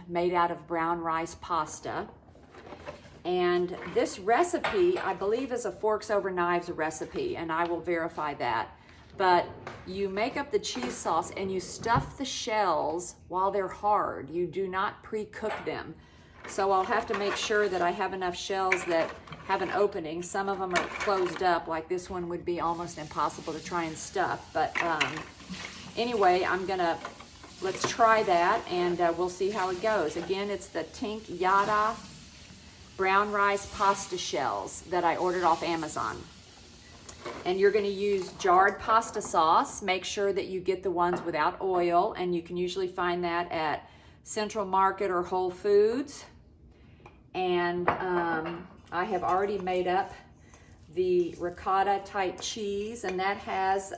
made out of brown rice pasta. And this recipe, I believe, is a Forks Over Knives recipe, and I will verify that. But you make up the cheese sauce and you stuff the shells while they're hard. You do not pre-cook them. So I'll have to make sure that I have enough shells that have an opening. Some of them are closed up, like this one would be almost impossible to try and stuff. But anyway, let's try that, and we'll see how it goes. Again, it's the Tink Yada brown rice pasta shells that I ordered off Amazon. And you're going to use jarred pasta sauce. Make sure that you get the ones without oil, and you can usually find that at Central Market or Whole Foods. And I have already made up the ricotta type cheese, and that has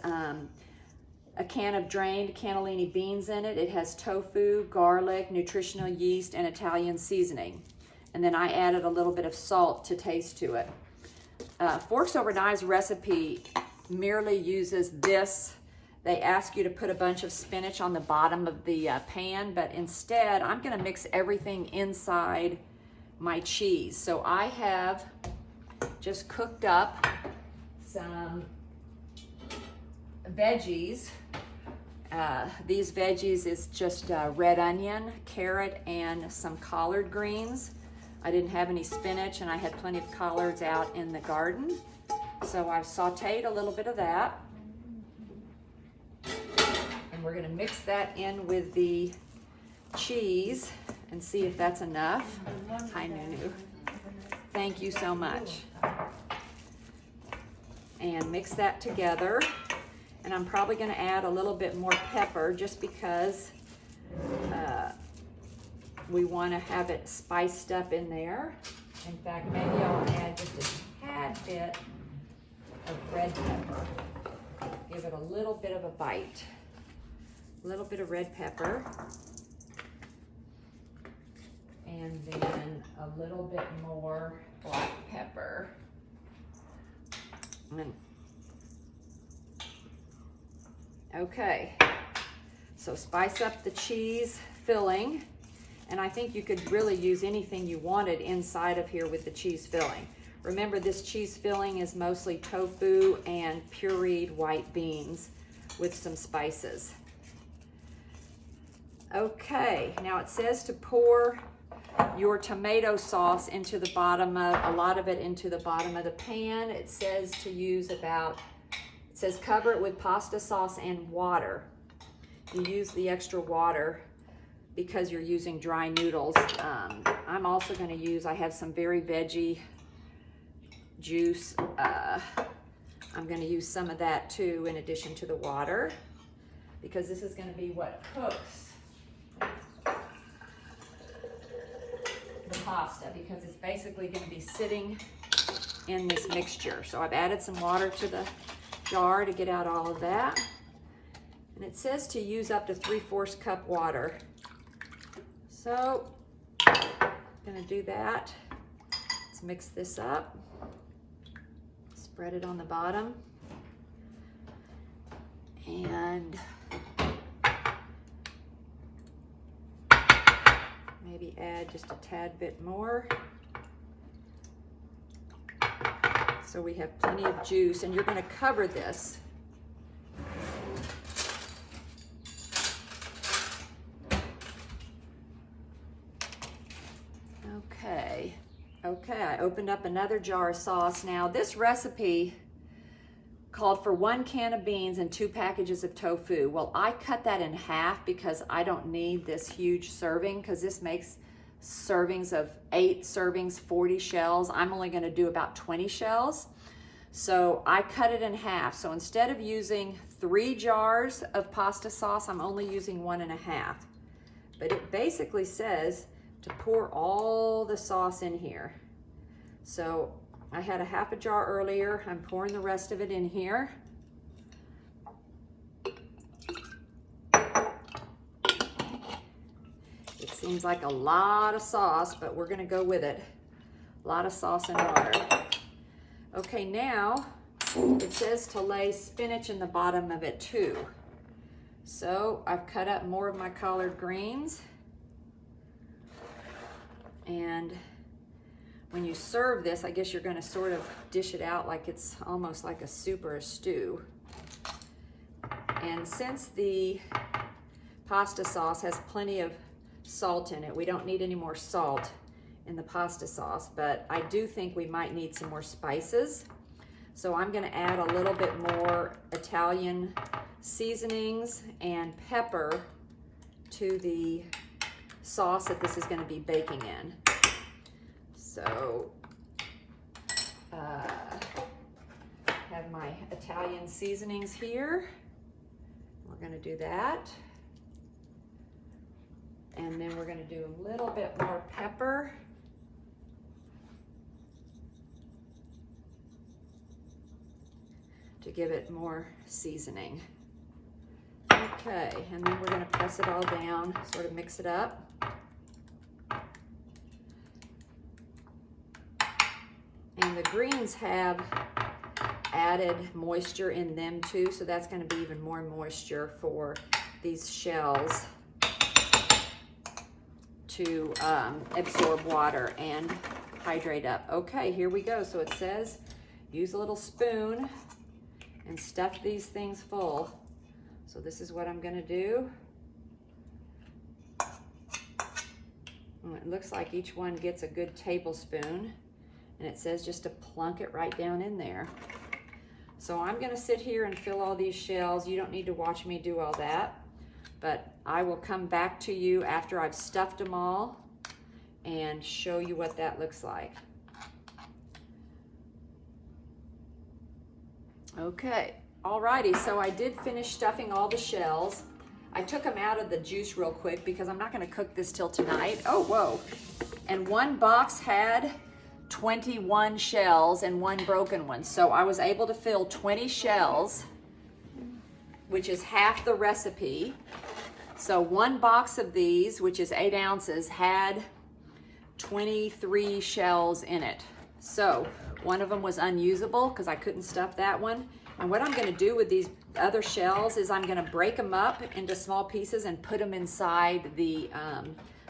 a can of drained cannellini beans in it. It has tofu, garlic, nutritional yeast, and Italian seasoning. And then I added a little bit of salt to taste to it. Forks Over Knives recipe merely uses this. They ask you to put a bunch of spinach on the bottom of the pan, but instead I'm gonna mix everything inside my cheese. So I have just cooked up some veggies. These veggies is just red onion, carrot, and some collard greens. I didn't have any spinach, and I had plenty of collards out in the garden. So I've sauteed a little bit of that. And we're gonna mix that in with the cheese and see if that's enough. Hi, Nunu. Thank you so much. And mix that together. And I'm probably gonna add a little bit more pepper just because we wanna have it spiced up in there. In fact, maybe I'll add just a tad bit of red pepper. Give it a little bit of a bite. A little bit of red pepper. And then a little bit more black pepper. Okay, so spice up the cheese filling. And I think you could really use anything you wanted inside of here with the cheese filling. Remember, this cheese filling is mostly tofu and pureed white beans with some spices. Okay, now it says to pour your tomato sauce into the bottom of, a lot of it into the bottom of the pan. It says to use it says cover it with pasta sauce and water. You use the extra water because you're using dry noodles. I'm also gonna use, I have some very veggie juice. I'm gonna use some of that too in addition to the water, because this is gonna be what cooks the pasta, because it's basically gonna be sitting in this mixture. So I've added some water to the jar to get out all of that. And it says to use up to 3/4 cup water. So I'm gonna do that. Let's mix this up. Spread it on the bottom. And maybe add just a tad bit more. So we have plenty of juice, and you're gonna cover this. Okay, I opened up another jar of sauce. Now, this recipe called for 1 can of beans and 2 packages of tofu. Well, I cut that in half because I don't need this huge serving, because this makes servings of 8 servings, 40 shells. I'm only gonna do about 20 shells. So I cut it in half. So instead of using 3 jars of pasta sauce, I'm only using 1.5. But it basically says to pour all the sauce in here. So I had a half a jar earlier. I'm pouring the rest of it in here. It seems like a lot of sauce, but we're gonna go with it. A lot of sauce and water. Okay, now it says to lay spinach in the bottom of it too. So I've cut up more of my collard greens. And when you serve this, I guess you're going to sort of dish it out like it's almost like a soup or a stew. And since the pasta sauce has plenty of salt in it, we don't need any more salt in the pasta sauce, but I do think we might need some more spices. So I'm going to add a little bit more Italian seasonings and pepper to the sauce that this is going to be baking in. So have my Italian seasonings here. We're going to do that. And then we're going to do a little bit more pepper. To give it more seasoning. Okay, and then we're going to press it all down, sort of mix it up. And the greens have added moisture in them too, so that's going to be even more moisture for these shells to absorb water and hydrate up. Okay, here we go. So it says use a little spoon and stuff these things full. So this is what I'm going to do. It looks like each one gets a good tablespoon, and it says just to plunk it right down in there. So I'm going to sit here and fill all these shells. You don't need to watch me do all that, but I will come back to you after I've stuffed them all and show you what that looks like. Okay, alrighty, so I did finish stuffing all the shells. I took them out of the juice real quick because I'm not going to cook this till tonight. Oh, whoa. And one box had 21 shells and one broken one. So I was able to fill 20 shells, which is half the recipe. So one box of these, which is 8 ounces, had 23 shells in it. So one of them was unusable because I couldn't stuff that one. And what I'm going to do with these other shells is I'm going to break them up into small pieces and put them inside the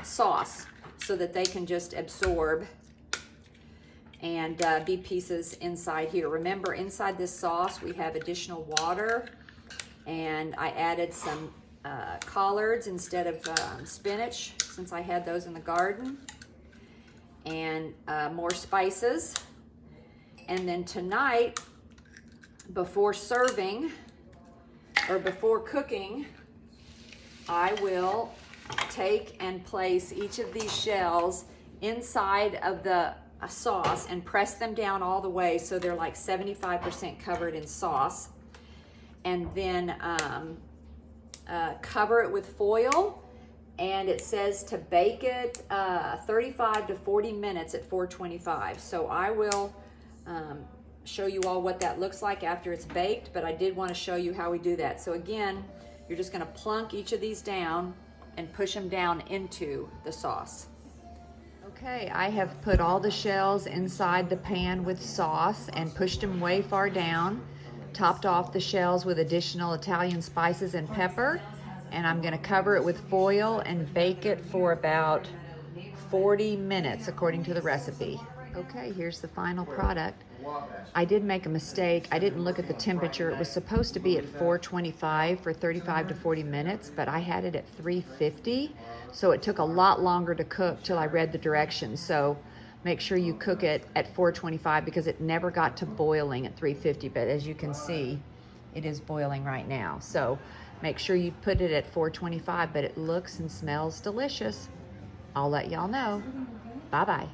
sauce so that they can just absorb and be pieces inside here. Remember, inside this sauce we have additional water, and I added some collards instead of spinach since I had those in the garden, and more spices. And then tonight, before serving or before cooking, I will take and place each of these shells inside of the sauce and press them down all the way so they're like 75% covered in sauce, and then cover it with foil. And it says to bake it 35 to 40 minutes at 425. So I will show you all what that looks like after it's baked, but I did want to show you how we do that. So again, you're just going to plunk each of these down and push them down into the sauce. Okay, I have put all the shells inside the pan with sauce and pushed them way far down, topped off the shells with additional Italian spices and pepper, and I'm going to cover it with foil and bake it for about 40 minutes according to the recipe. Okay, here's the final product. I did make a mistake. I didn't look at the temperature. It was supposed to be at 425 for 35 to 40 minutes, but I had it at 350, so it took a lot longer to cook till I read the directions. So make sure you cook it at 425 because it never got to boiling at 350, but as you can see, it is boiling right now. So make sure you put it at 425, but it looks and smells delicious. I'll let y'all know. Bye-bye.